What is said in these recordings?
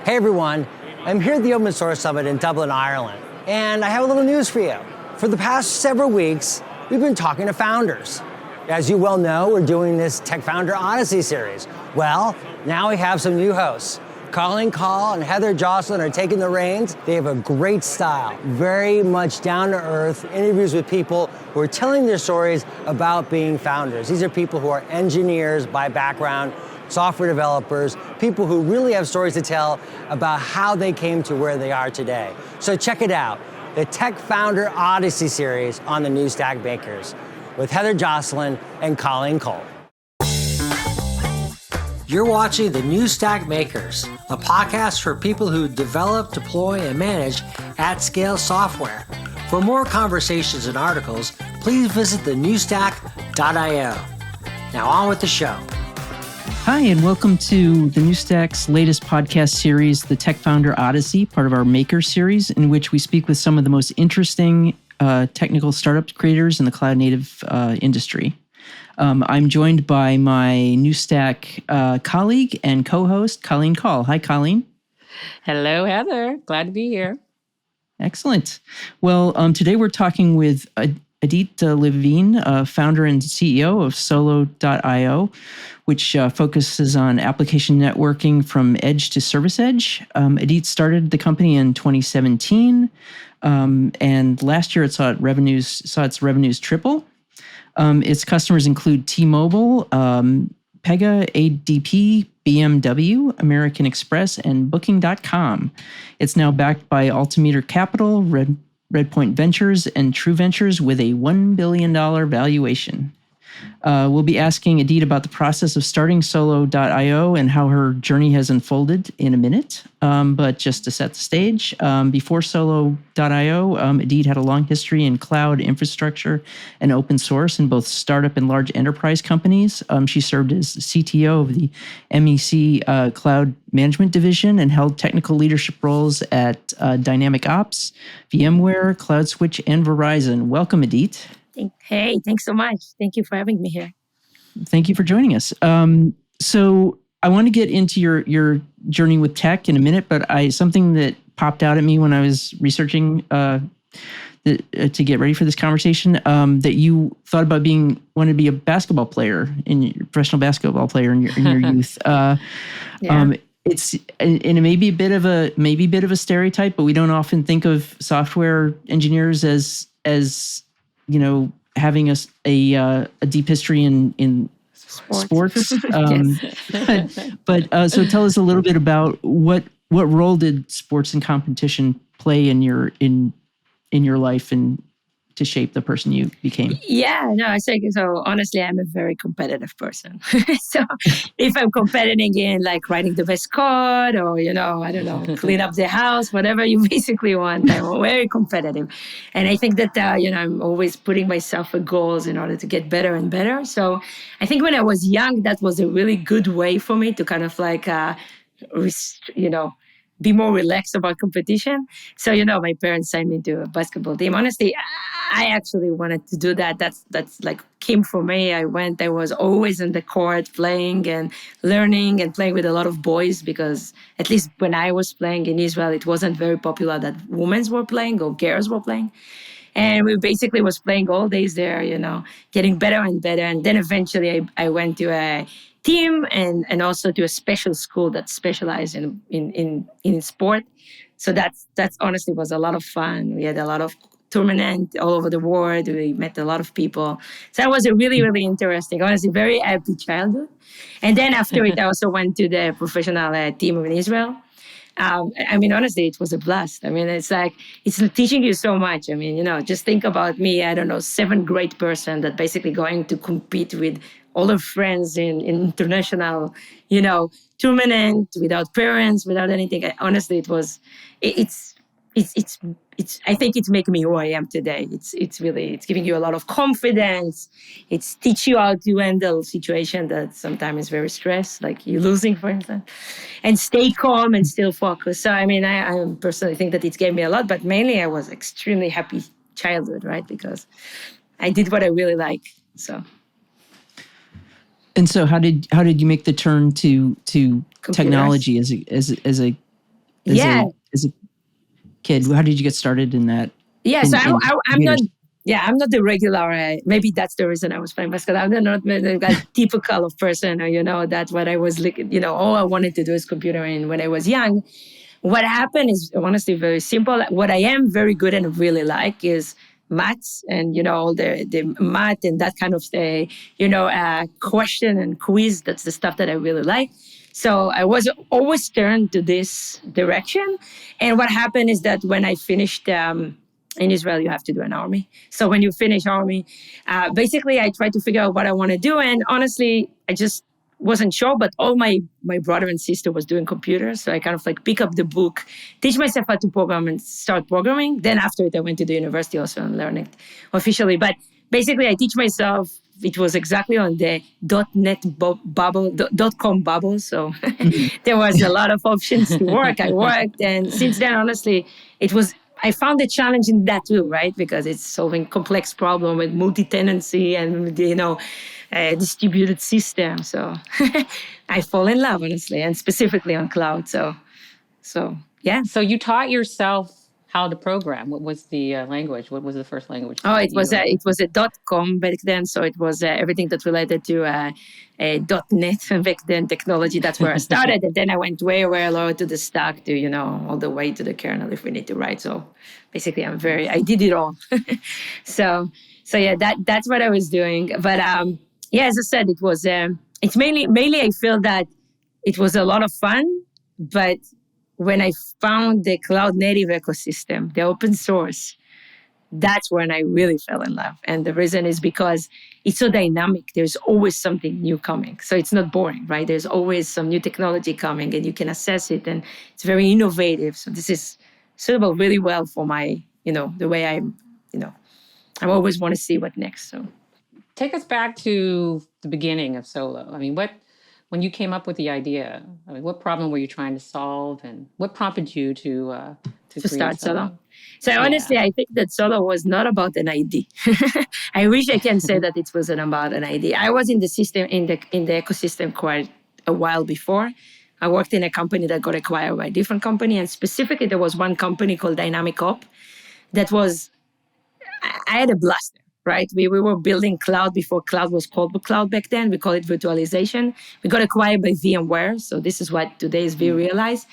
Hey everyone, I'm here at the Open Source Summit in Dublin, Ireland, and I have a little news for you. For the past several weeks, we've been talking to founders. As you well know, we're doing this Tech Founder Odyssey series. Well, now we have some new hosts. Colleen Call and Heather Jocelyn are taking the reins. They have a great style, very much down-to-earth interviews with people who are telling their stories about being founders. These are people who are engineers by background, software developers, people who really have stories to tell about how they came to where they are today. So check it out, the Tech Founder Odyssey series on the New Stack Makers with Heather Jocelyn and Colleen Cole. You're watching the New Stack Makers, a podcast for people who develop, deploy, and manage at-scale software. For more conversations and articles, please visit thenewstack.io. Now on with the show. Hi, and welcome to the New Stack's latest podcast series, the Tech Founder Odyssey, part of our Maker series, in which we speak with some of the most interesting technical startup creators in the cloud-native industry. I'm joined by my New Stack colleague and co-host, Colleen Call. Hi, Colleen. Hello, Heather. Glad to be here. Excellent. Well, today we're talking with Idit Levine, founder and CEO of Solo.io, which focuses on application networking from edge to service edge. Idit started the company in 2017, and last year it saw its revenues triple. Its customers include T-Mobile, Pega, ADP, BMW, American Express, and Booking.com. It's now backed by Altimeter Capital, Redpoint Ventures, and True Ventures with a $1 billion valuation. We'll be asking Idit about the process of starting Solo.io and how her journey has unfolded in a minute. But just to set the stage, before Solo.io, Idit had a long history in cloud infrastructure and open source in both startup and large enterprise companies. She served as CTO of the MEC Cloud Management Division and held technical leadership roles at Dynamic Ops, VMware, CloudSwitch, and Verizon. Welcome, Idit. Hey, thanks so much. Thank you for having me here. Thank you for joining us. So I want to get into your journey with tech in a minute, but something that popped out at me when I was researching to get ready for this conversation, that you thought about wanted to be a professional basketball player in your youth. It's and it may be a bit of a stereotype, but we don't often think of software engineers as having a deep history in sports. But so tell us a little bit about what role did sports and competition play in your life and to shape the person you became? Yeah, no, I say so. Honestly, I'm a very competitive person. So if I'm competing in like writing the best code or, I don't know, clean up the house, whatever you basically want, I'm very competitive. And I think that, I'm always putting myself a goals in order to get better and better. So I think when I was young, that was a really good way for me to kind of like, be more relaxed about competition. So, my parents signed me to a basketball team. Honestly, I actually wanted to do that. That's like came for me. I was always in the court playing and learning and playing with a lot of boys because at least when I was playing in Israel, it wasn't very popular that women were playing or girls were playing. And we basically was playing all days there, getting better and better. And then eventually I went to a team and also to a special school that specialized in sport. So that's honestly was a lot of fun. We had a lot of tournaments all over the world. We met a lot of people. So that was a really, really interesting, honestly, very happy childhood. And then after it, I also went to the professional team in Israel. Honestly, it was a blast. It's like, it's teaching you so much. Just think about me, I don't know, 7th grade person that basically going to compete with all her friends in international, tournament without parents, without anything. Honestly, it's I think it's making me who I am today. It's giving you a lot of confidence. It's teach you how to handle situation that sometimes is very stressed, like you losing, for instance, and stay calm and still focus. So I personally think that it gave me a lot, but mainly I was extremely happy childhood, right? Because I did what I really like. So. And so how did you make the turn to technology as a Yeah. As a kid? How did you get started in that? Yeah, so I'm not. computers? Yeah, I'm not the regular. Maybe that's the reason I was playing basketball. I'm not the typical of person. That's what I was looking. All I wanted to do is computer. And when I was young, what happened is honestly very simple. What I am very good and really like is maths and all the math and that kind of question and quiz. That's the stuff that I really like. So I was always turned to this direction. And what happened is that when I finished in Israel, you have to do an army. So when you finish army, basically I tried to figure out what I want to do. And honestly, I just wasn't sure, but all my brother and sister was doing computers. So I kind of pick up the book, teach myself how to program and start programming. Then after it, I went to the university also and learned it officially. But basically I teach myself. It was exactly on the .net bubble, .com bubble. So there was a lot of options to work. I worked. And since then, honestly, I found a challenge in that too, right? Because it's solving complex problem with multi-tenancy and, distributed system. So I fall in love, honestly, and specifically on cloud. So yeah. So you taught yourself how to program. What was the language? What was the first language? Oh, it was a .com back then. So it was everything that related to a .net back then technology. That's where I started. And then I went way lower to the stack to, all the way to the kernel if we need to write. So basically I did it all. So yeah, that's what I was doing. But yeah, as I said, it's mainly I feel that it was a lot of fun, but when I found the cloud native ecosystem, the open source, that's when I really fell in love. And the reason is because it's so dynamic. There's always something new coming. So it's not boring, right? There's always some new technology coming and you can assess it and it's very innovative. So this is suitable really well for my, the way I always want to see what next. So take us back to the beginning of Solo. I mean, when you came up with the idea, what problem were you trying to solve, and what prompted you to start Solo? So honestly, I think that Solo was not about an ID. I wish I can say that it wasn't about an ID. I was in the system in the ecosystem quite a while before. I worked in a company that got acquired by a different company, and specifically there was one company called Dynamic Op that was. I had a blast. Right? We were building cloud before cloud was called cloud back then. We call it virtualization. We got acquired by VMware. So this is what today is vRealize.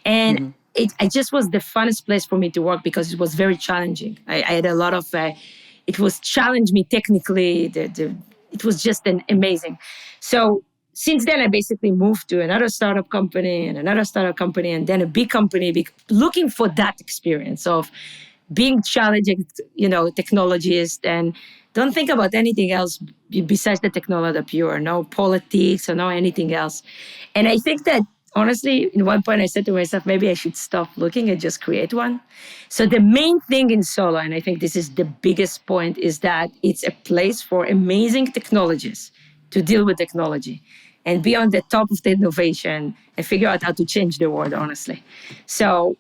And it just was the funnest place for me to work because it was very challenging. I had a lot of, it was challenged me technically. It was just amazing. So since then, I basically moved to another startup company and another startup company and then a big company looking for that experience of being challenging, technologist and don't think about anything else besides the technology pure, no politics or no anything else. And I think that honestly, in one point I said to myself, maybe I should stop looking and just create one. So the main thing in Solo, and I think this is the biggest point, is that it's a place for amazing technologists to deal with technology and be on the top of the innovation and figure out how to change the world, honestly. So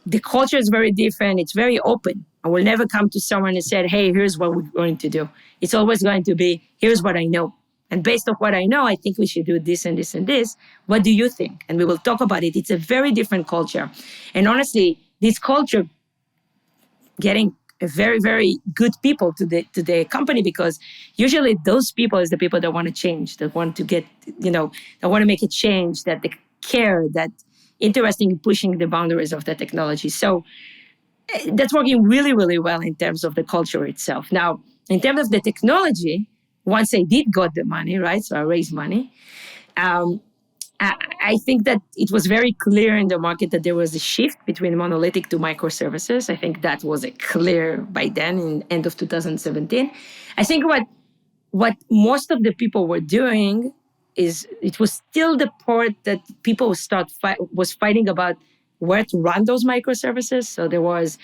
the culture is very different. It's very open. I will never come to someone and say, hey, here's what we're going to do. It's always going to be, here's what I know. And based on what I know, I think we should do this and this and this. What do you think? And we will talk about it. It's a very different culture. And honestly, this culture getting a very, very good people to the company because usually those people is the people that want to change, that want to get, that want to make a change, that they care, that interesting in pushing the boundaries of the technology. So that's working really, really well in terms of the culture itself. Now, in terms of the technology, once I did got the money, right? So I raised money. I think that it was very clear in the market that there was a shift between monolithic to microservices. I think that was clear by then in end of 2017. I think what most of the people were doing is it was still the part that people was fighting about where to run those microservices. So there was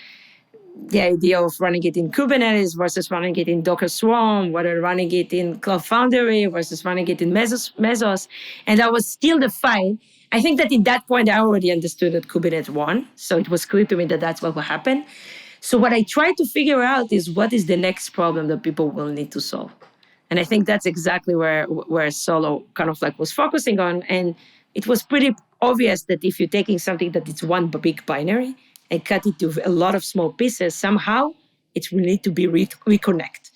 the idea of running it in Kubernetes versus running it in Docker Swarm, whether running it in Cloud Foundry versus running it in Mesos. And that was still the fight. I think that in that point, I already understood that Kubernetes won. So it was clear to me that that's what will happen. So what I tried to figure out is what is the next problem that people will need to solve. And I think that's exactly where Solo kind of was focusing on. And it was pretty obvious that if you're taking something that is one big binary and cut it to a lot of small pieces, somehow it will need to be reconnect,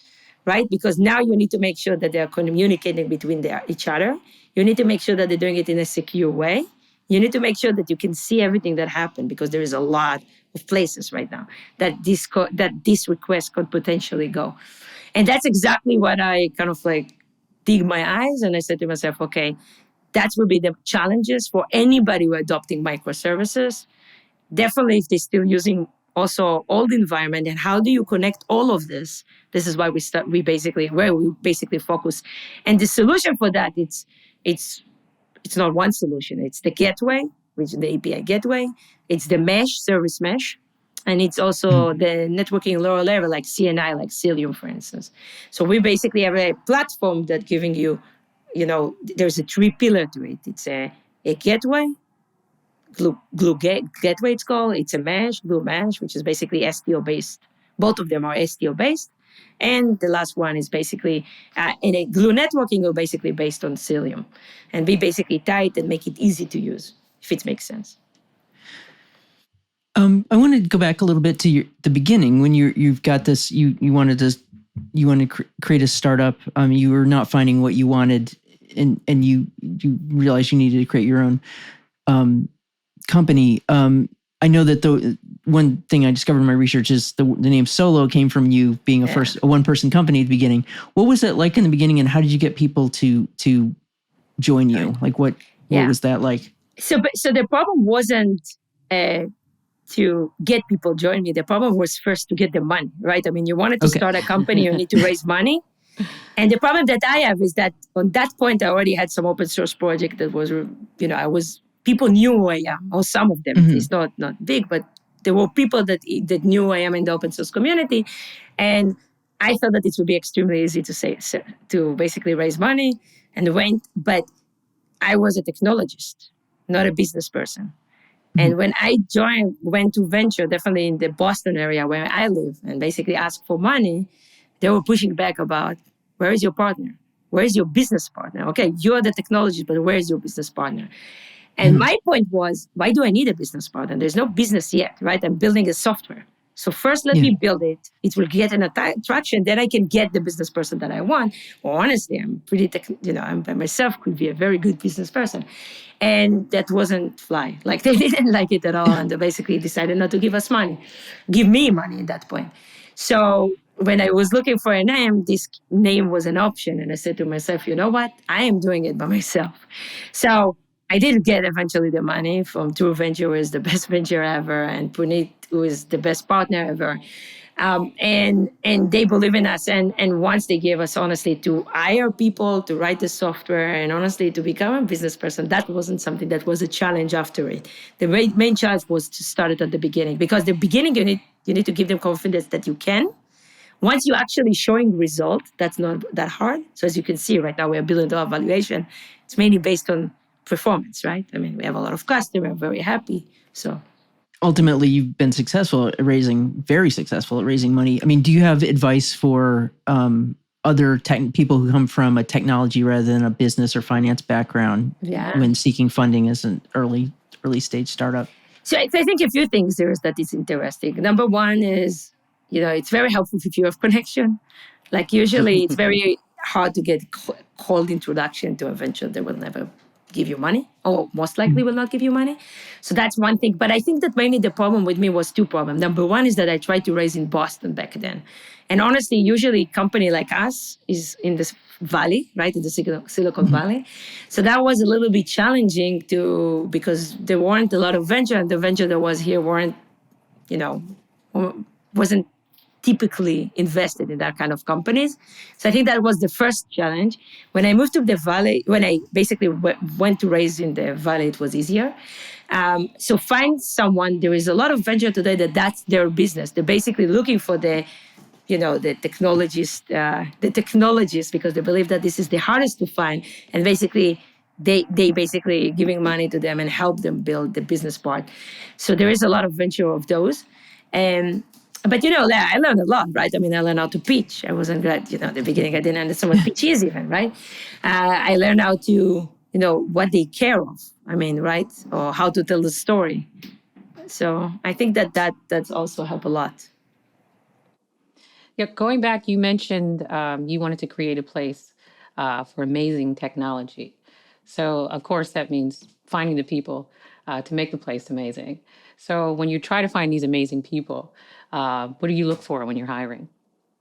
right? Because now you need to make sure that they're communicating between each other. You need to make sure that they're doing it in a secure way. You need to make sure that you can see everything that happened, because there is a lot of places right now that this request could potentially go. And that's exactly what I kind of like dig my eyes. And I said to myself, okay, that will be the challenges for anybody who are adopting microservices. Definitely if they're still using also old environment, and how do you connect all of this? This is why we basically focus. And the solution for that, it's not one solution. It's the gateway, which is the API gateway. It's the mesh, service mesh. And it's also the networking lower level, like CNI, like Cilium, for instance. So we basically have a platform that giving you, there's a 3 pillar to it. It's a gateway, glue gateway it's called. It's a mesh, glue mesh, which is basically STO based. Both of them are STO based. And the last one is basically, in a glue networking, are basically based on Cilium. And we basically tie it and make it easy to use, if it makes sense. I want to go back a little bit to the beginning when you've got this. You wanted to create a startup. You were not finding what you wanted, and you realized you needed to create your own company. I know that the one thing I discovered in my research is the name Solo came from you being a one-person company at the beginning. What was it like in the beginning, and how did you get people to join you? Like what was that like? So the problem wasn't to get people join me. The problem was first to get the money, right? I mean, you wanted to start a company, you need to raise money. And the problem that I have is that on that point, I already had some open source project that was, people knew who I am, or some of them. It's not big, but there were people that knew who I am in the open source community. And I thought that it would be extremely easy to basically raise money and went, but I was a technologist, not a business person. And when I went to venture, definitely in the Boston area where I live, and basically asked for money, they were pushing back about, where is your partner? Where is your business partner? Okay, you're the technologist, but where is your business partner? And my point was, why do I need a business partner? There's no business yet, right? I'm building a software. So first, let me build it. It will get an attraction. Then I can get the business person that I want. Well, honestly, I'm pretty, I'm by myself could be a very good business person. And that wasn't fly. Like they didn't like it at all. And they basically decided not to give me money at that point. So when I was looking for a name, this name was an option. And I said to myself, you know what? I am doing it by myself. So I did get eventually the money from True Venture, who is the best venture ever, and Puneet, who is the best partner ever. And they believe in us. And once they gave us, honestly, to hire people, to write the software, and honestly, to become a business person, that wasn't something that was a challenge after it. The main challenge was to start it at the beginning, because the beginning, you need to give them confidence that you can. Once you're actually showing results, that's not that hard. So as you can see right now, we're $1 billion valuation. It's mainly based on performance, right? I mean, we have a lot of customers, very happy. So ultimately, you've been very successful at raising money. I mean, do you have advice for other people who come from a technology rather than a business or finance background when seeking funding as an early stage startup? So I think a few things there is that is interesting. Number one is, it's very helpful if you have connection. Like usually it's very hard to get cold introduction to a venture that will never give you money, or most likely will not give you money. So that's one thing. But I think that mainly the problem with me was 2 problems. Number one is that I tried to raise in Boston back then. And honestly, usually a company like us is in this valley, right, in the Silicon Valley. So that was a little bit challenging because there weren't a lot of venture, and the venture that was here wasn't typically invested in that kind of companies. So I think that was the first challenge. When I moved to the Valley, when I basically went to raise in the Valley, it was easier. So find someone, there is a lot of venture today that's their business. They're basically looking for the technologists, because they believe that this is the hardest to find. And basically, they basically giving money to them and help them build the business part. So there is a lot of venture of those. But I learned a lot, right? I mean, I learned how to pitch. I wasn't glad, at the beginning I didn't understand what pitch is even, right? I learned how to, what they care of. I mean, right? Or how to tell the story. So I think that's also helped a lot. Yeah, going back, you mentioned you wanted to create a place for amazing technology. So, of course, that means finding the people to make the place amazing. So, when you try to find these amazing people, what do you look for when you're hiring?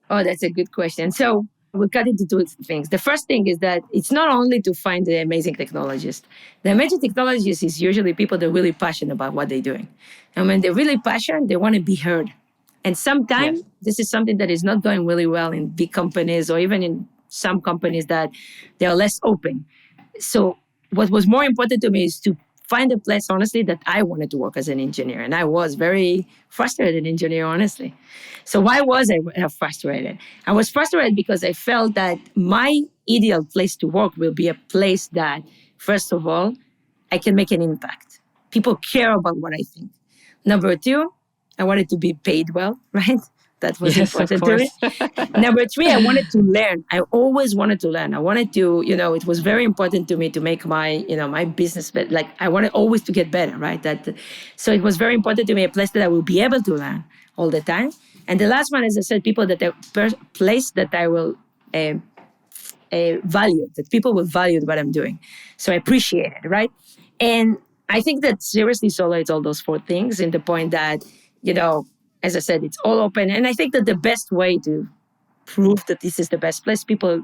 Oh, that's a good question. So we cut into two things. The first thing is that it's not only to find the amazing technologists. The amazing technologists is usually people that are really passionate about what they're doing. And when they're really passionate, they want to be heard. And sometimes Yes. this is something that is not going really well in big companies or even in some companies that they are less open. So what was more important to me is to find a place, honestly, that I wanted to work as an engineer. And I was very frustrated engineer, honestly. So why was I frustrated? I was frustrated because I felt that my ideal place to work will be a place that, first of all, I can make an impact. People care about what I think. Number two, I wanted to be paid well, right? That was Yes, of important to me. course. Number three, I wanted to learn. I always wanted to learn. I wanted to, it was very important to me to make my business, but like I wanted always to get better, right? So it was very important to me, a place that I will be able to learn all the time. And the last one, as I said, people that place that I will value, that people will value what I'm doing. So I appreciate it, right? And I think that seriously Solo it's all those four things in the point that, as I said, it's all open. And I think that the best way to prove that this is the best place, people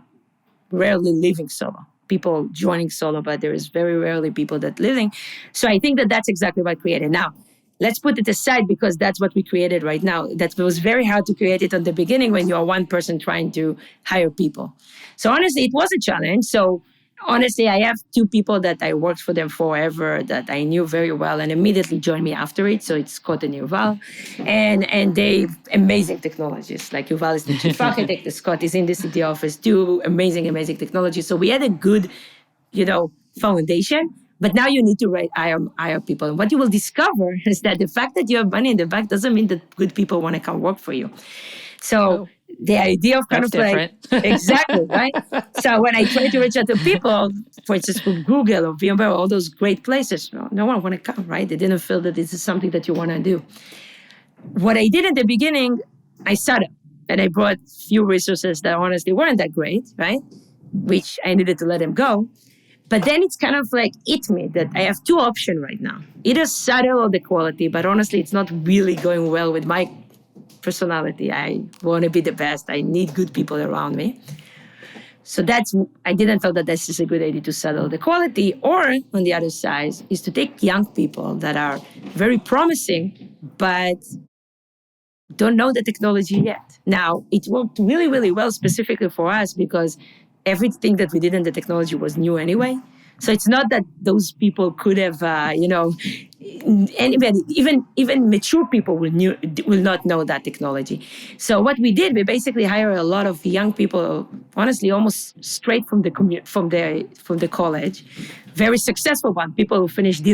rarely leaving Solo. People joining Solo, but there is very rarely people that leaving. So I think that that's exactly what I created. Now, let's put it aside because that's what we created right now. That was very hard to create it at the beginning when you are one person trying to hire people. So honestly, it was a challenge. So honestly, I have two people that I worked for them forever that I knew very well and immediately joined me after it. So it's Scott and Yuval. And they amazing technologies. Like Yuval is the chief architect, Scott is in the city office, two amazing technologies. So we had a good, foundation. But now you need to hire people. And what you will discover is that the fact that you have money in the bank doesn't mean that good people want to come work for you. So Oh, the idea of kind that's of like, different. exactly, right? So when I try to reach out to people, for instance, from Google or VMware, all those great places, no one want to come, right? They didn't feel that this is something that you want to do. What I did in the beginning, I set up and I brought few resources that honestly weren't that great, right? Which I needed to let them go. But then it's kind of like hit me that I have two options right now. Either settle or the quality, but honestly, it's not really going well with my personality. I want to be the best. I need good people around me. So I didn't feel that this is a good idea to settle the quality. Or on the other side is to take young people that are very promising, but don't know the technology yet. Now, it worked really well specifically for us because everything that we did in the technology was new anyway. So it's not that those people could have, anybody, even mature people will not know that technology. So what we did, we basically hired a lot of young people, honestly, almost straight from the college, very successful one. People who finished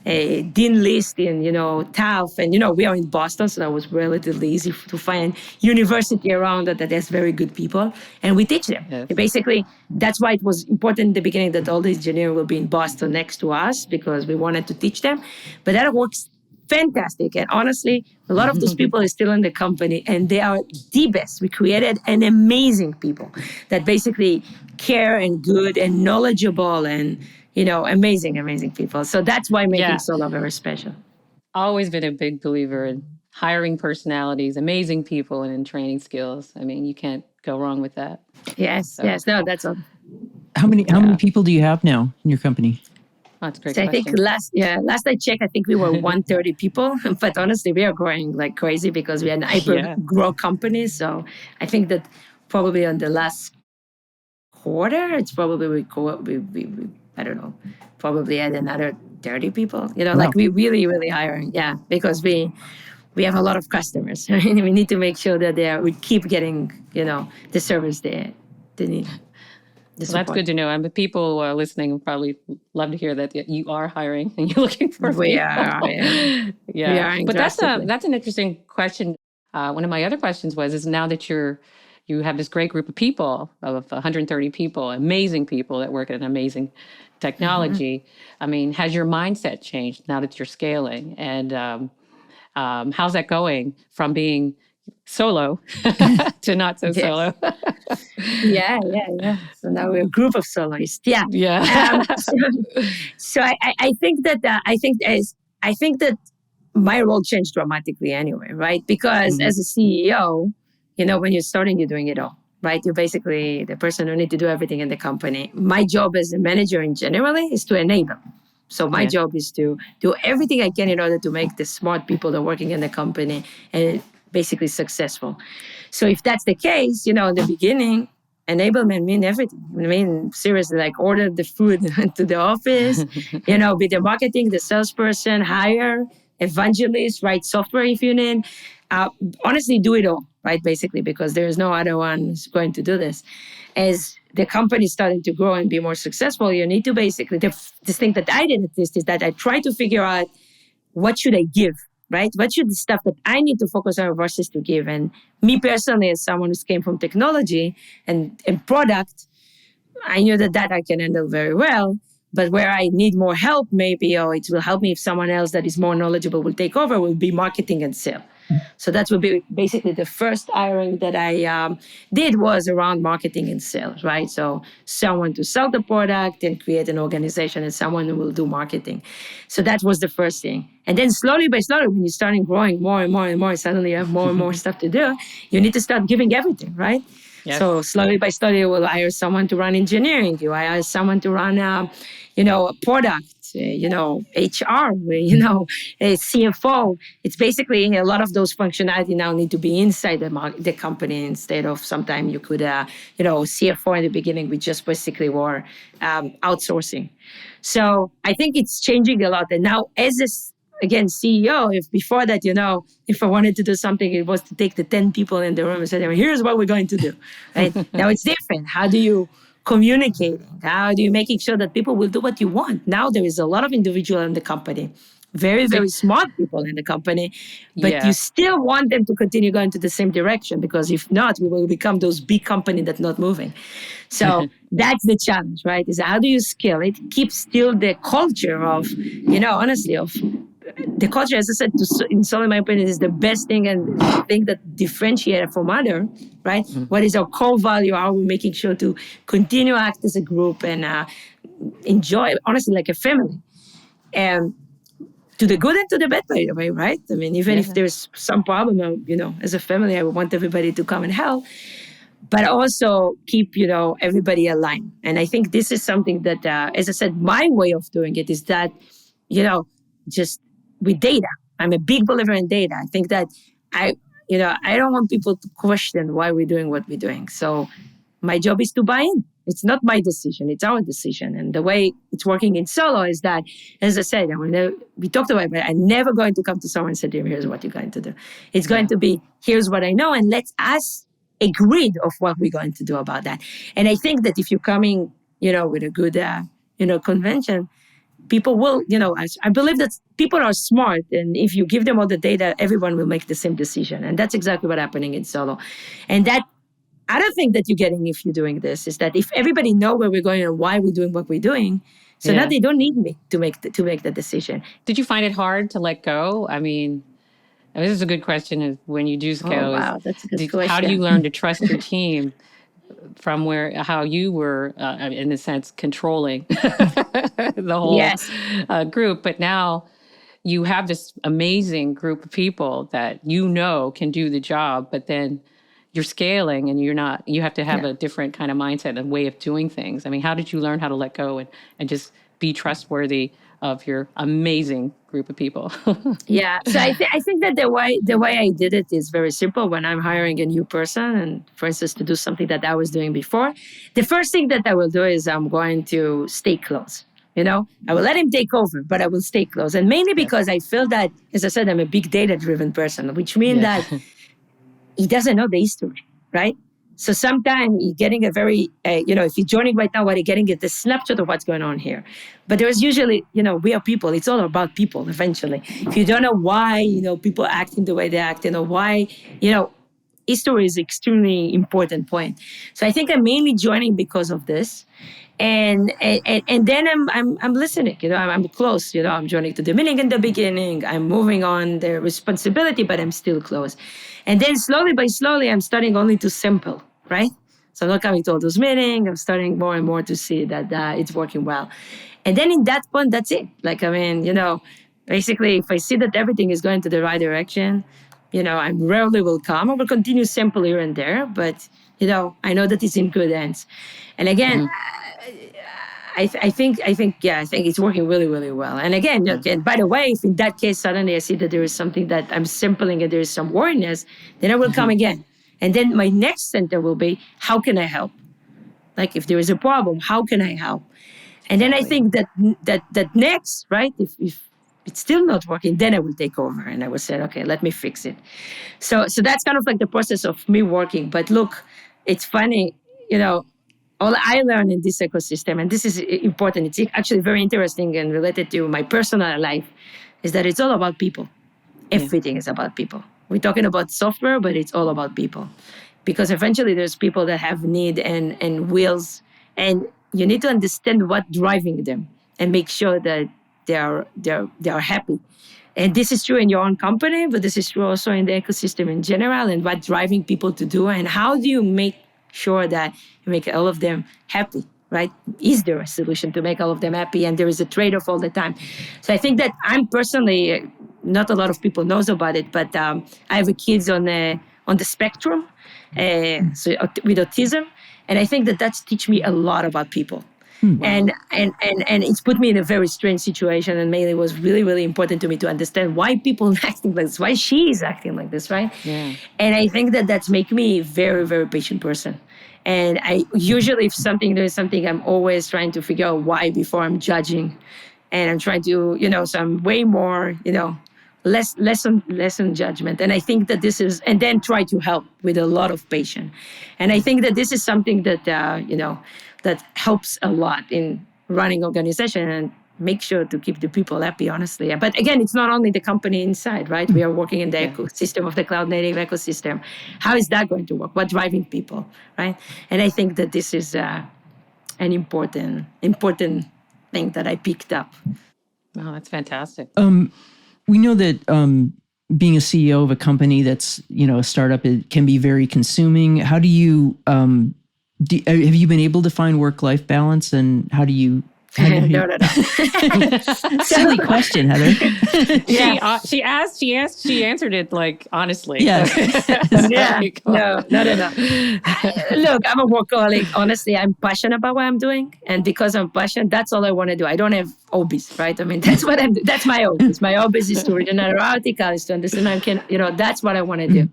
a dean list in TAF, and we are in Boston, so that was relatively easy to find university around that has very good people, and we teach them. Yes. Basically, that's why it was important in the beginning that all the engineers will be in Boston next to us because we wanted to teach them. But that works fantastic, and honestly, a lot of those people are still in the company, and they are the best. We created an amazing people that basically care and good and knowledgeable and amazing people. So that's why making Yeah. Solo very special. Always been a big believer in hiring personalities, amazing people, and in training skills. I mean, you can't go wrong with that. Yes. No, that's all. How many Yeah. people do you have now in your company? Oh, that's a great So I think question. last I checked, I think we were 130 people. But honestly, we are growing like crazy because we are an hyper Yeah. grow company. So I think that probably on the last quarter, it's probably we I don't know, probably add another 30 people. Wow. Like we really hiring. Yeah, because we have a lot of customers. And we need to make sure that we keep getting, the service they need. Well, that's good to know. And the people listening will probably love to hear that you are hiring and you're looking for We people. are, yeah. We Yeah, are but drastically. that's an interesting question. One of my other questions is now that you're you have this great group of people, of 130 people, amazing people that work at an amazing technology. I mean, has your mindset changed now that you're scaling? And how's that going from being solo to not so Yes. solo? Yeah. So now we're a group of soloists. Yeah. Yeah. So I think that I think that my role changed dramatically anyway, right? Because as a CEO, when you're starting, you're doing it all, right? You're basically the person who need to do everything in the company. My job as a manager in generally is to enable. So my Yeah. job is to do everything I can in order to make the smart people that are working in the company and basically successful. So if that's the case, in the beginning, enablement mean everything. I mean, seriously, like order the food to the office, be the marketing, the salesperson, hire, evangelist, write software if you need. Honestly, do it all, right? Basically, because there's no other one who's going to do this. As the company is starting to grow and be more successful, you need to basically, this thing that I did at least is that I try to figure out what should I give, right? What should the stuff that I need to focus on versus to give? And me personally, as someone who came from technology and product, I knew that I can handle very well. But where I need more help, maybe, or it will help me if someone else that is more knowledgeable will take over, will be marketing and sales. So that would be basically the first hiring that I did was around marketing and sales, right? So someone to sell the product and create an organization and someone who will do marketing. So that was the first thing. And then slowly by slowly, when you're starting growing more and more and more, suddenly you have more and more stuff to do, you need to start giving everything, right? Yes. So slowly by slowly, you will hire someone to run engineering. You hire someone to run, a product, HR, a CFO. It's basically a lot of those functionality now need to be inside the company instead of sometimes you could, CFO in the beginning, we just basically were outsourcing. So I think it's changing a lot. And now as this, again, CEO, if before that, if I wanted to do something, it was to take the 10 people in the room and say, here's what we're going to do. Right? Now it's different. How do you communicate? How do you making sure that people will do what you want? Now there is a lot of individual in the company, very, very smart people in the company, but you still want them to continue going to the same direction because if not, we will become those big company that's not moving. So that's the challenge, right? Is how do you scale it? Keep still the culture of, honestly, of the culture, as I said, in my opinion, is the best thing and the thing that differentiates from other, right? Mm-hmm. What is our core value? How are we making sure to continue act as a group and enjoy, honestly, like a family? And to the good and to the bad, by the way, right? I mean, even if there's some problem, as a family, I want everybody to come and help, but also keep, everybody aligned. And I think this is something that, as I said, my way of doing it is that, just with data. I'm a big believer in data. I think that I don't want people to question why we're doing what we're doing. So my job is to buy in. It's not my decision. It's our decision. And the way it's working in solo is that, as I said, we talked about it, I'm never going to come to someone and say, here's what you're going to do. It's going to be, here's what I know, and let's us agree of what we're going to do about that. And I think that if you're coming, with a good, convention, people will, I believe that people are smart. And if you give them all the data, everyone will make the same decision. And that's exactly what's happening in solo. And that other thing that you're getting if you're doing this is that if everybody know where we're going and why we're doing what we're doing, so now they don't need me to make the decision. Did you find it hard to let go? I mean, this is a good question. Is when you do scale, That's a good question. How do you learn to trust your team from how you were, in a sense, controlling the whole group? But now you have this amazing group of people that can do the job, but then you're scaling and you have to have a different kind of mindset and way of doing things. I mean, how did you learn how to let go and just be trustworthy of your amazing group of people? So I think that the way I did it is very simple. When I'm hiring a new person, and for instance, to do something that I was doing before, the first thing that I will do is I'm going to stay close. I will let him take over, but I will stay close. And mainly because I feel that, as I said, I'm a big data-driven person, which means that he doesn't know the history, right? So sometimes you're getting a very, if you're joining right now, what you're getting is the snapshot of what's going on here. But there's usually, we are people. It's all about people eventually. If you don't know why, people acting the way they act, why, history is extremely important point. So I think I'm mainly joining because of this. And then I'm listening, I'm close, I'm joining to the meeting in the beginning, I'm moving on the responsibility, but I'm still close. And then slowly I'm starting only to sample, right? So I'm not coming to all those meetings, I'm starting more and more to see that it's working well. And then in that point, that's it. Like, I mean, basically if I see that everything is going to the right direction, I rarely will come. I will continue sample here and there, but I know that it's in good hands. And again, I think it's working really, really well. And again, and by the way, if in that case suddenly I see that there is something that I'm sampling and there is some worriness, then I will come again. And then my next center will be, how can I help? Like if there is a problem, how can I help? And then I think that next, right? If it's still not working, then I will take over and I will say, okay, let me fix it. So that's kind of like the process of me working. But look, it's funny, all I learned in this ecosystem, and this is important, it's actually very interesting and related to my personal life, is that it's all about people. Everything is about people. We're talking about software, but it's all about people. Because eventually there's people that have need and wills, and you need to understand what's driving them and make sure that they are happy. And this is true in your own company, but this is true also in the ecosystem in general, and what's driving people to do, and how do you make sure that you make all of them happy, right? Is there a solution to make all of them happy? And there is a trade-off all the time. So I think that I'm personally, not a lot of people knows about it, but I have kids on the spectrum, so with autism, and I think that that's teach me a lot about people. Wow. And it's put me in a very strange situation, and mainly it was really, really important to me to understand why people are acting like this, why she is acting like this, right? Yeah. And I think that that's make me a very, very patient person. And I usually, if there's something, I'm always trying to figure out why before I'm judging. And I'm trying to, so I'm way more, less on judgment. And I think that this is, and then try to help with a lot of patience. And I think that this is something that, that helps a lot in running organization and make sure to keep the people happy, honestly. But again, it's not only the company inside, right? We are working in the ecosystem of the cloud native ecosystem. How is that going to work? What's driving people, right? And I think that this is an important thing that I picked up. Wow, that's fantastic. We know that being a CEO of a company that's, a startup, it can be very consuming. How do you, have you been able to find work-life balance, and how do you? No. Silly question, Heather. She answered it like honestly. Yeah. No. Look, I'm a workaholic. Honestly, I'm passionate about what I'm doing, and because I'm passionate, that's all I want to do. I don't have hobbies, right? I mean, that's what I'm. That's my hobbies. My hobbies is to read another article, is to understand. That's what I want to do.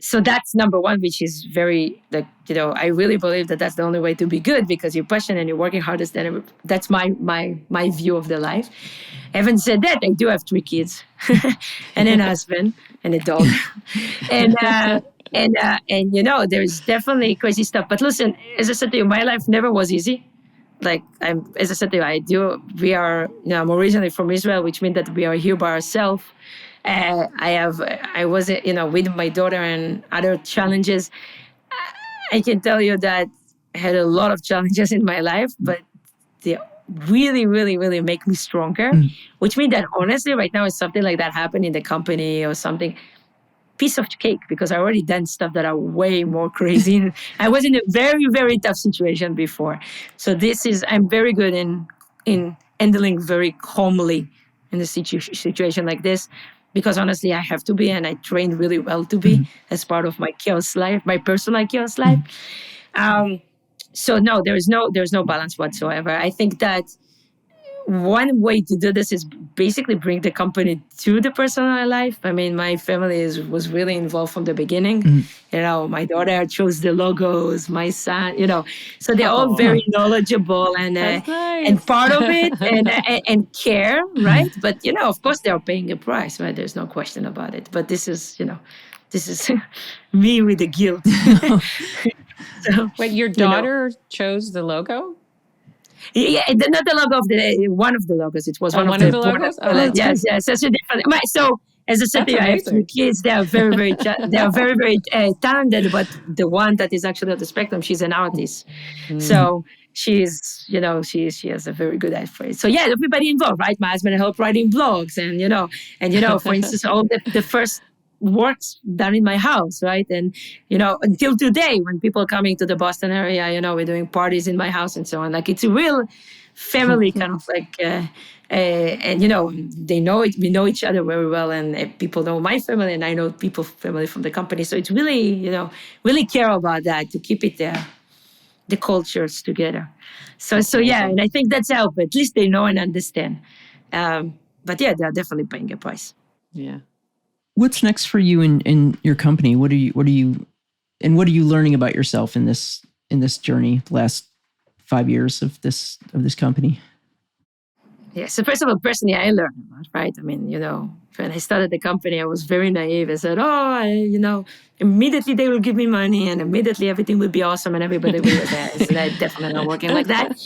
So that's number one, which is very, I really believe that that's the only way to be good, because you're passionate and you're working hardest. And that's my view of the life. Having said that, I do have 3 kids and a husband and a dog. And there's definitely crazy stuff. But listen, as I said to you, my life never was easy. As I said to you, I'm originally from Israel, which means that we are here by ourselves. I was, with my daughter and other challenges. I can tell you that I had a lot of challenges in my life, but they really, really, really make me stronger, which means that honestly, right now, if something like that happened in the company or something, piece of cake, because I already done stuff that are way more crazy. I was in a very, very tough situation before. So I'm very good in handling very calmly in a situation like this. Because honestly, I have to be, and I train really well to be as part of my chaos life, my personal chaos life. So no, there's no balance whatsoever. I think that one way to do this is basically bring the company to the personal life. I mean, my family was really involved from the beginning. My daughter chose the logos, my son, so they're all very knowledgeable and nice. And part of it and care, right? But of course, they're paying a price, right? There's no question about it. But this is me with the guilt. So, wait, your daughter chose the logo? Yeah, not the logo of one of the logos. It was one of the logos. Oh, yes. So different. So as I said That's to you, I have three amazing. kids. They are they are very, very talented. But the one that is actually on the spectrum, she's an artist. So she's, she has a very good eye for it. So yeah, everybody involved, right? My husband helped writing blogs, and for instance, all the first works done in my house, right? And until today, when people are coming to the Boston area, we're doing parties in my house and so on. Like it's a real family kind of like. And they know it. We know each other very well, and people know my family, and I know people family from the company. So it's really, really care about that to keep it there, the cultures together. So yeah, and I think that's helped. At least they know and understand. But yeah, they're definitely paying a price. Yeah. What's next for you in your company? What are you learning about yourself in this journey, the last 5 years of this company? Yeah. So first of all, personally, I learned a lot, right? I mean, when I started the company, I was very naive. I said, immediately they will give me money and immediately everything will be awesome and everybody will be there. So that definitely not working like that.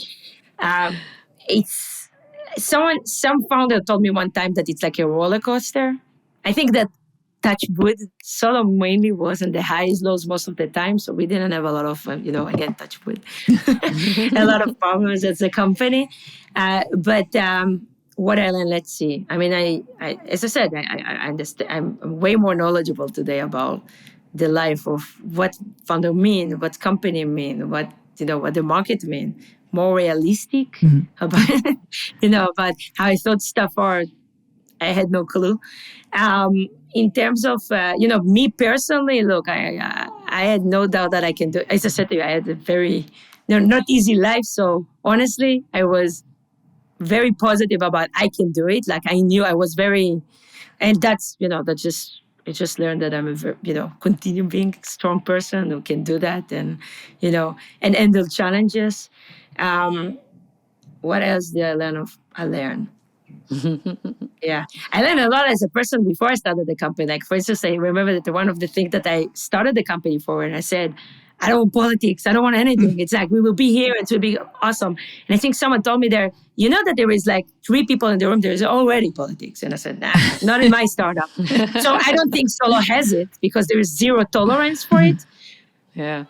It's some founder told me one time that it's like a roller coaster. I think that touch wood sort of mainly was in the highs, lows most of the time. So we didn't have a lot of, again, touch wood, a lot of problems as a company. But what I learned, let's see. I mean, I as I said, I understand. I'm way more knowledgeable today about the life of what founder mean, what company mean, what the market mean. More realistic about about how I thought stuff are. I had no clue. In terms of me personally, look, I had no doubt that I can do it. As I said to you, I had a very not easy life. So honestly, I was very positive about I can do it. Like I knew I was very, and that's I just learned that I'm a very, continue being a strong person who can do that and and handle challenges. What else did I learn? I learned. Yeah, I learned a lot as a person before I started the company. Like, for instance, I remember that one of the things that I started the company for, and I said, I don't want politics. I don't want anything. It's like, we will be here. It will be awesome. And I think someone told me there, that there is like 3 people in the room. There's already politics. And I said, nah, not in my startup. So I don't think Solo has it because there is zero tolerance for it. Yeah.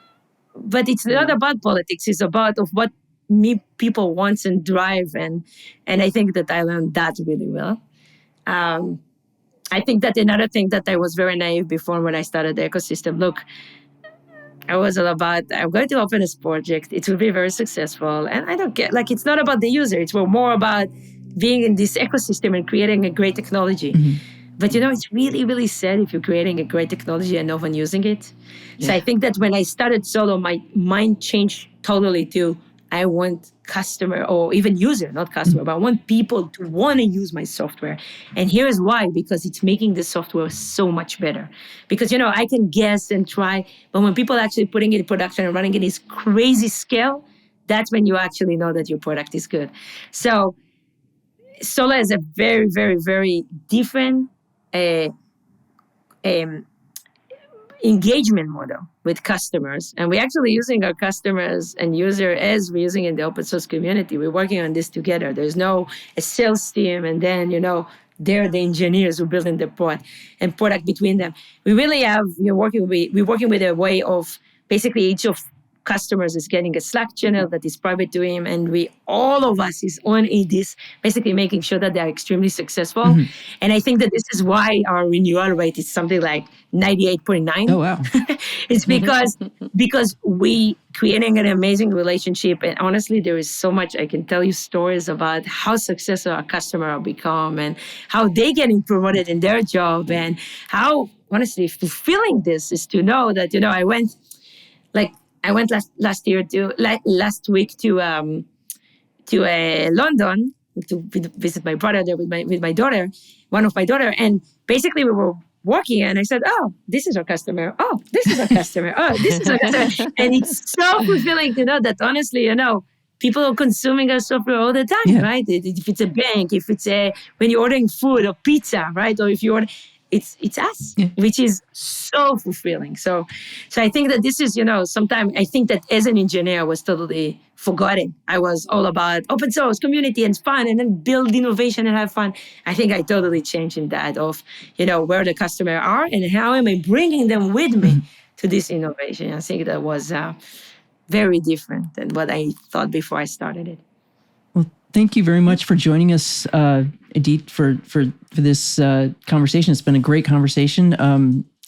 But it's not about politics. It's about of what people want and drive. And I think that I learned that really well. I think that another thing that I was very naive before when I started the ecosystem, look, I was all about, I'm going to open this project. It will be very successful. And I don't get, like, it's not about the user. It's more about being in this ecosystem and creating a great technology. But, it's really, really sad if you're creating a great technology and no one using it. Yeah. So I think that when I started Solo, my mind changed totally to, I want customer or even user, not customer, but I want people to want to use my software. And here's why, because it's making the software so much better. Because, I can guess and try, but when people are actually putting it in production and running it in this crazy scale, that's when you actually know that your product is good. So Solo is a very, very, very different engagement model with customers. And we're actually using our customers and user as we're using in the open source community. We're working on this together. There's no a sales team and then, they're the engineers who are building the product between them. We really have, we're working with a way of basically each of customers is getting a Slack channel that is private to him, and all of us is on this, basically making sure that they're extremely successful. And I think that this is why our renewal rate is something like 98.9. Oh wow! It's because we creating an amazing relationship, and honestly, there is so much I can tell you stories about how successful our customer have become and how they getting promoted in their job, and how honestly fulfilling this is to know that I went last week to London to visit my brother there with my daughter, one of my daughter, and basically we were walking and I said, "Oh, this is our customer. Oh, this is our customer. Oh, this is our customer," and it's so fulfilling to know that honestly, people are consuming our software all the time, right? If it's a bank, if it's when you're ordering food or pizza, right, or if you order. it's us, which is so fulfilling. So I think that this is, sometimes I think that as an engineer I was totally forgotten. I was all about open source, community, and fun, and then build innovation and have fun. I think I totally changed in that of, where the customer are and how am I bringing them with me to this innovation. I think that was very different than what I thought before I started it. Thank you very much for joining us, Idit, for this conversation. It's been a great conversation.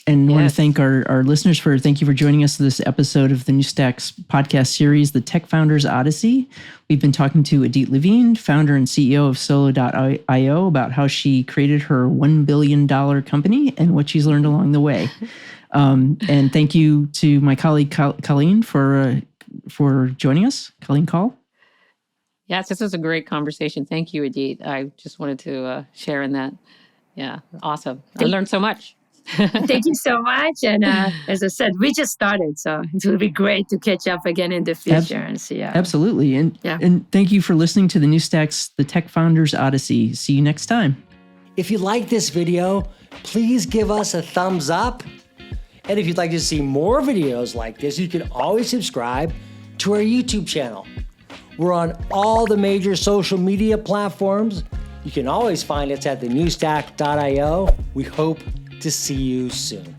And I want to thank our listeners thank you for joining us for this episode of the New Stacks podcast series, the Tech Founders Odyssey. We've been talking to Idit Levine, founder and CEO of Solo.io, about how she created her $1 billion company and what she's learned along the way. And thank you to my colleague, Colleen, for joining us. Colleen Call. Yes, this was a great conversation. Thank you, Idit. I just wanted to share in that. Yeah, awesome. I learned so much. Thank you so much. And as I said, we just started, so it will be great to catch up again in the future and see. Absolutely. And thank you for listening to the New Stacks, the Tech Founders Odyssey. See you next time. If you like this video, please give us a thumbs up. And if you'd like to see more videos like this, you can always subscribe to our YouTube channel. We're on all the major social media platforms. You can always find us at thenewstack.io. We hope to see you soon.